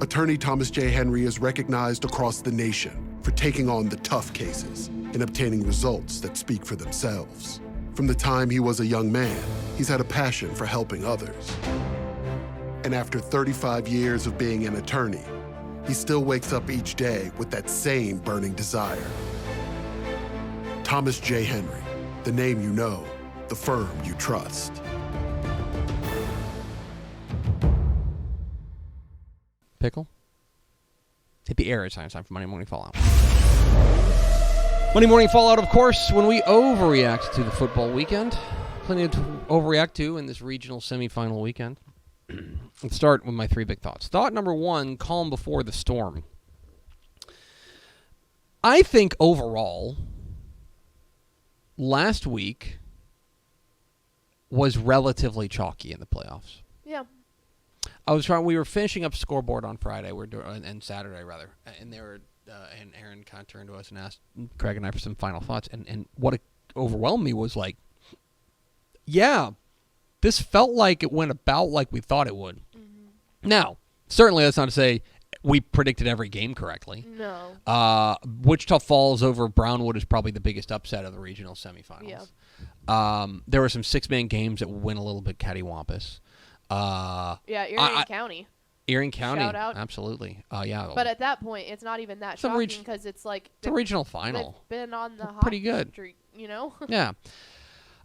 Attorney Thomas J. Henry is recognized across the nation for taking on the tough cases and obtaining results that speak for themselves. From the time he was a young man, he's had a passion for helping others. And after 35 years of being an attorney, he still wakes up each day with that same burning desire. Thomas J. Henry, the name you know, the firm you trust. Pickle? Hit the air. It's time for Monday Morning Fallout. Monday Morning Fallout, of course, when we overreact to the football weekend. Plenty to overreact to in this regional semifinal weekend. Let's start with my three big thoughts. Thought number one, calm before the storm. I think overall, last week was relatively chalky in the playoffs. Yeah. We were finishing up scoreboard on Friday, and Saturday rather, and they were, and Aaron kind of turned to us and asked Craig and I for some final thoughts, and what overwhelmed me was like, yeah, this felt like it went about like we thought it would. Mm-hmm. Now, certainly that's not to say we predicted every game correctly. No. Wichita Falls over Brownwood is probably the biggest upset of the regional semifinals. Yeah. There were some six-man games that went a little bit cattywampus. Erie County. Erie County, Shout out. Absolutely. Yeah. But at that point, it's not even that shocking because it's like it's a regional final. They've been on the hot pretty good streak, you know. Yeah.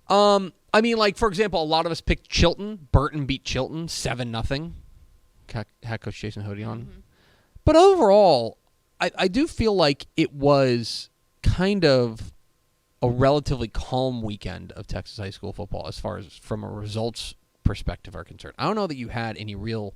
I mean, like for example, a lot of us picked Chilton. Burton beat Chilton 7-0. Head coach Jason Hodion. Mm-hmm. But overall, I do feel like it was kind of a relatively calm weekend of Texas high school football as far as from a results perspective are concerned. I don't know that you had any real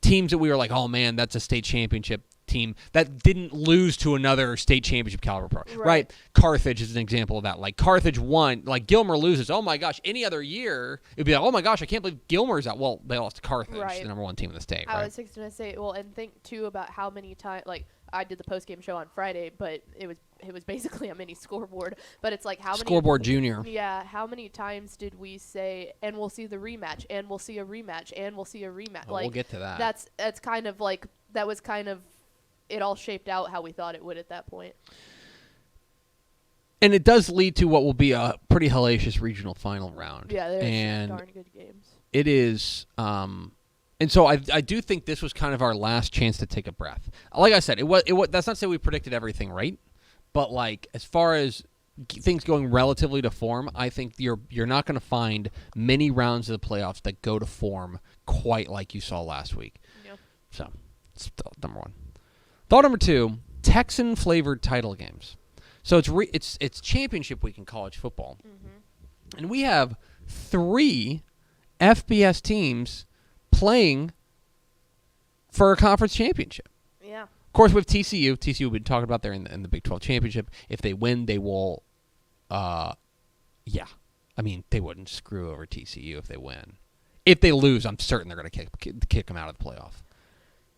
teams that we were like, oh man, that's a state championship team that didn't lose to another state championship caliber pro. Right? Carthage is an example of that. Like Carthage won, like Gilmer loses. Oh my gosh, any other year it'd be like, oh my gosh, I can't believe Gilmer's out. Well, they lost to Carthage, the number one team in the state. I was going to say, well, and think too about how many times, like I did the post game show on Friday, but it was basically a mini scoreboard. But it's like how many scoreboard junior. Yeah, how many times did we say, and we'll see the rematch, and we'll see a rematch, and we'll see a rematch. Well, like we'll get to that. That's kind of like that was kind of. It all shaped out how we thought it would at that point. And it does lead to what will be a pretty hellacious regional final round. Yeah, there's some darn good games. It is, and so I do think this was kind of our last chance to take a breath. Like I said, it was that's not to say we predicted everything right, but like as far as things going relatively to form, I think you're not going to find many rounds of the playoffs that go to form quite like you saw last week. Yeah. So, it's number one. Thought number two, Texan-flavored title games. So it's championship week in college football. Mm-hmm. And we have 3 FBS teams playing for a conference championship. Yeah. Of course, with TCU. TCU we've been talking about there in the Big 12 championship. If they win, they will, I mean, they wouldn't screw over TCU if they win. If they lose, I'm certain they're going to kick them out of the playoff.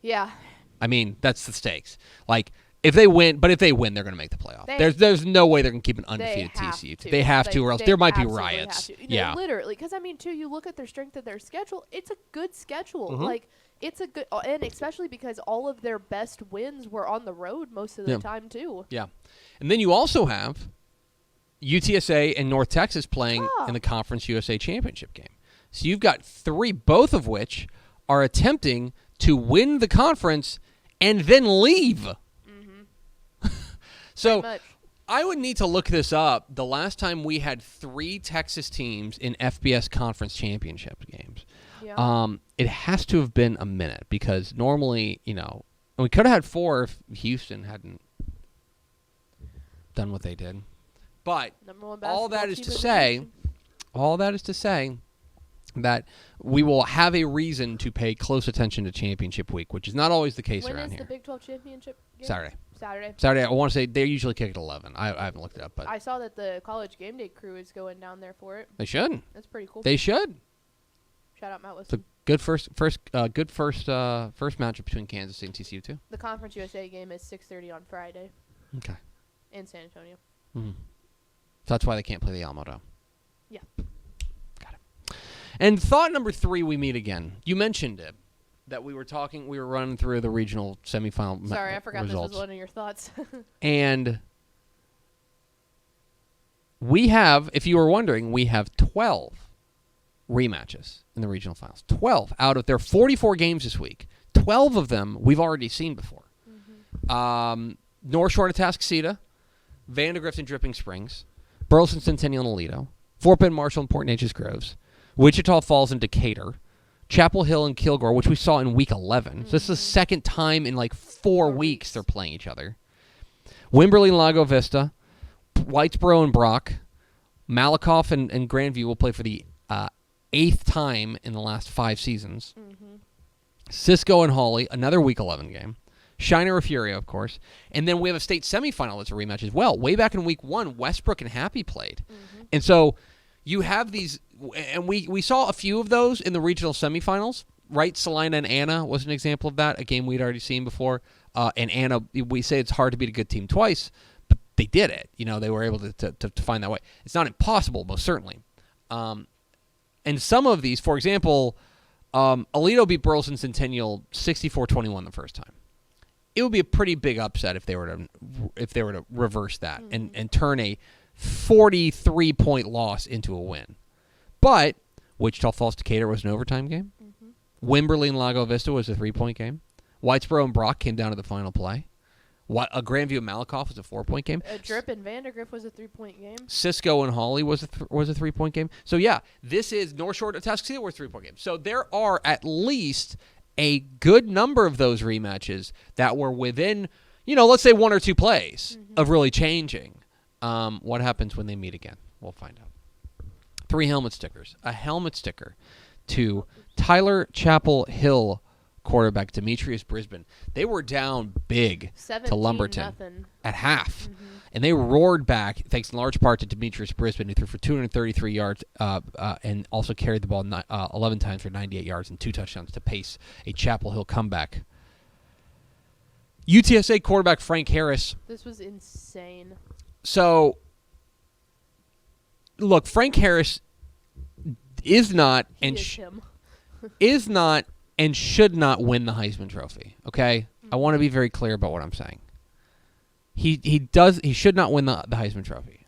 Yeah. I mean, that's the stakes. Like, if they win, they're going to make the playoff. There's no way they're going to keep an undefeated TCU. They have to, or else there might be riots. Yeah, literally. Because I mean, too, you look at their strength of their schedule. It's a good schedule. Mm-hmm. Like, it's a good, and especially because all of their best wins were on the road most of the time too. Yeah, and then you also have UTSA and North Texas playing in the Conference USA Championship game. So you've got 3, both of which are attempting to win the conference and then leave. Mm-hmm. So I would need to look this up. The last time we had 3 Texas teams in FBS conference championship games, it has to have been a minute because normally, we could have had 4 if Houston hadn't done what they did. But all that is to say that we will have a reason to pay close attention to championship week, which is not always the case around here. When is the Big 12 championship game? Saturday. I want to say they usually kick at 11. I haven't looked it up, but I saw that the College Game Day crew is going down there for it. They should. That's pretty cool. They should. Shout out Matt Wilson. It's a good first matchup between Kansas State and TCU too. The Conference USA game is 6:30 on Friday. Okay. In San Antonio. Mm-hmm. So that's why they can't play the Alamo Dome. Yeah. Got it. And thought number 3, we meet again. You mentioned it. that we were running through the regional semifinal Sorry, I forgot results. this was one of your thoughts. And we have, if you were wondering, we have 12 rematches in the regional finals. 12 out of their 44 games this week. 12 of them we've already seen before. North Shore and Atascocita, Vandergrift and Dripping Springs, Burleson, Centennial, and Aledo, Fort Bend, Marshall, and Port Neches Groves, Wichita Falls and Decatur, Chapel Hill and Kilgore, which we saw in week 11. So this is the second time in like 4 weeks they're playing each other. Wimberley and Lago Vista, Whitesboro and Brock, Malakoff and Grandview will play for the 8th time in the last 5 seasons. Cisco and Hawley, another week 11 game. Shiner or Furia, of course. And then we have a state semifinal that's a rematch as well. Way back in week 1, Westbrook and Happy played. And so you have these, and we saw a few of those in the regional semifinals, right? Salina and Anna was an example of that, a game we'd already seen before. And Anna, we say it's hard to beat a good team twice, but they did it. You know, they were able to find that way. It's not impossible, most certainly. And some of these, for example, Aledo beat Burleson Centennial 64-21 the first time. It would be a pretty big upset if they were to reverse that and turn a 43-point loss into a win. But Wichita Falls Decatur was an overtime game. Wimberley and Lago Vista was a 3-point game. Whitesboro and Brock came down to the final play. Grandview and Malakoff was a 4-point game. Drip and Vandergrift was a 3-point game. Cisco and Hawley was a 3-point game. So yeah, this is North Shore to Atascocita were 3-point games. So there are at least a good number of those rematches that were within, let's say 1 or 2 plays of really changing. What happens when they meet again? We'll find out. 3 helmet stickers. A helmet sticker to Tyler Chapel Hill quarterback Demetrius Brisbane. They were down big to Lumberton at half. And they roared back, thanks in large part to Demetrius Brisbane, who threw for 233 yards and also carried the ball 11 times for 98 yards and 2 touchdowns to pace a Chapel Hill comeback. UTSA quarterback Frank Harris. This was insane. So, look, Frank Harris is not and should not win the Heisman Trophy. Okay, I want to be very clear about what I'm saying. He should not win the Heisman Trophy.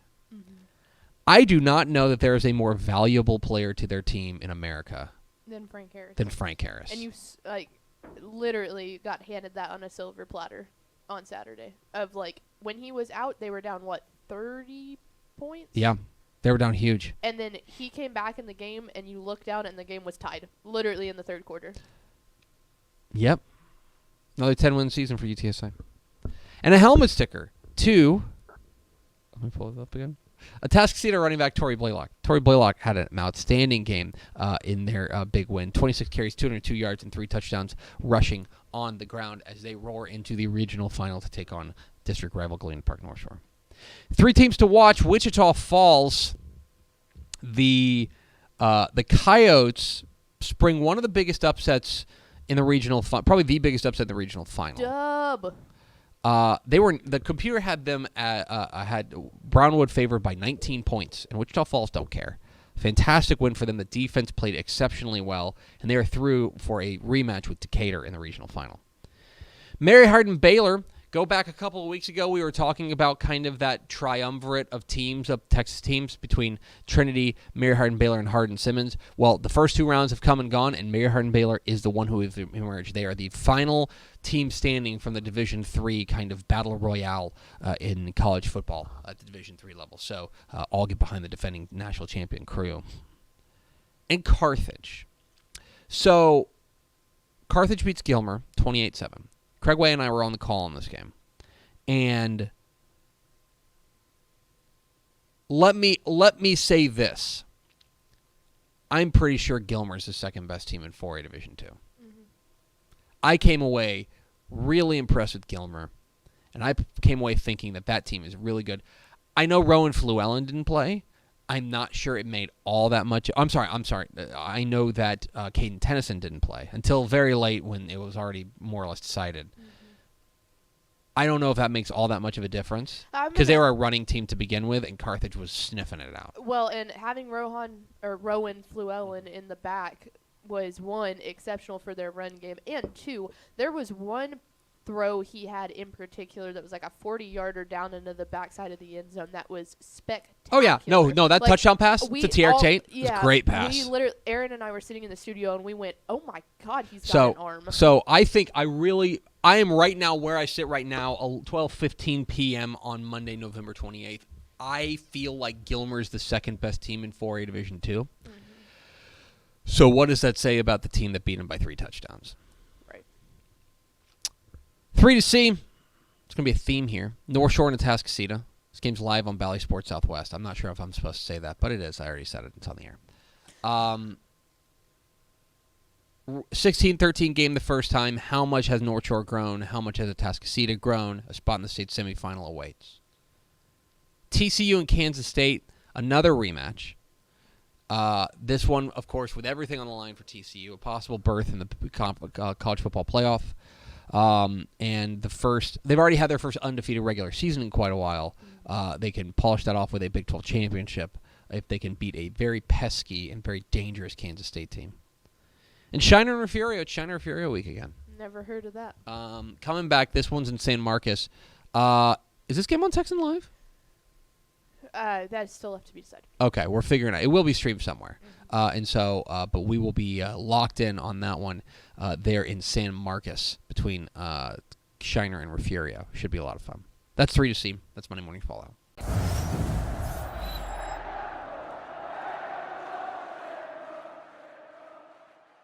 I do not know that there is a more valuable player to their team in America than Frank Harris. And you literally got handed that on a silver platter on Saturday. Of when he was out, they were down 30 points. Yeah, they were down huge. And then he came back in the game, and you look down, and the game was tied, literally in the third quarter. Yep, another 10-win season for UTSA. And a helmet sticker to, let me pull it up again, Atascocita running back Torrey Blaylock. Torrey Blaylock had an outstanding game in their big win. 26 carries, 202 yards, and 3 touchdowns rushing on the ground as they roar into the regional final to take on district rival Galena Park North Shore. 3 teams to watch. Wichita Falls, the Coyotes spring one of the biggest upsets in the regional, probably the biggest upset in the regional final. Dub. The computer had them had Brownwood favored by 19 points, and Wichita Falls don't care. Fantastic win for them. The defense played exceptionally well, and they are through for a rematch with Decatur in the regional final. Mary Hardin Baylor. Go back a couple of weeks ago, we were talking about kind of that triumvirate of teams, of Texas teams, between Trinity, Mary Hardin Baylor, and Hardin Simmons. Well, the first 2 rounds have come and gone, and Mary Hardin Baylor is the one who has emerged. They are the final team standing from the Division III kind of battle royale in college football at the Division III level. So all get behind the defending national champion crew. And Carthage. So Carthage beats Gilmer 28-7. Craig Way and I were on the call on this game. And let me say this. I'm pretty sure Gilmer's the second best team in 4A Division II. I came away really impressed with Gilmer, and I came away thinking that team is really good. I know Rowan Fluellen didn't play. I'm not sure it made all that much. I'm sorry. I know that Caden Tennyson didn't play until very late when it was already more or less decided. I don't know if that makes all that much of a difference because they were a running team to begin with, and Carthage was sniffing it out. Well, and having Rowan Fluellen in the back was, one, exceptional for their run game, and two, there was one throw he had in particular that was like a 40-yarder down into the backside of the end zone that was spectacular. Oh, yeah. No, that touchdown pass to Tier Tate was a great pass. We literally, Aaron and I were sitting in the studio, and we went, oh, my God, he's got an arm. So I think I am right now where I sit right now, 12:15 p.m. on Monday, November 28th. I feel like Gilmer's the second best team in 4A Division II. Mm-hmm. So what does that say about the team that beat him by 3 touchdowns? Right. 3 to C. It's going to be a theme here. North Shore and Atascocita. This game's live on Bally Sports Southwest. I'm not sure if I'm supposed to say that, but it is. I already said it. It's on the air. 16-13 game the first time. How much has North Shore grown? How much has Atascocita grown? A spot in the state semifinal awaits. TCU and Kansas State, another rematch. This one, of course, with everything on the line for TCU, a possible berth in the college football playoff. And they've already had their first undefeated regular season in quite a while. They can polish that off with a Big 12 championship if they can beat a very pesky and very dangerous Kansas State team. And Shiner and Refugio, it's Shiner Refugio week again. Never heard of that. Coming back, this one's in San Marcos. Is this game on Texan Live? That is still left to be decided. Okay, we're figuring out. It will be streamed somewhere. But we will be locked in on that one there in San Marcos between Shiner and Refugio. Should be a lot of fun. That's 3 to C. That's Monday Morning Fallout.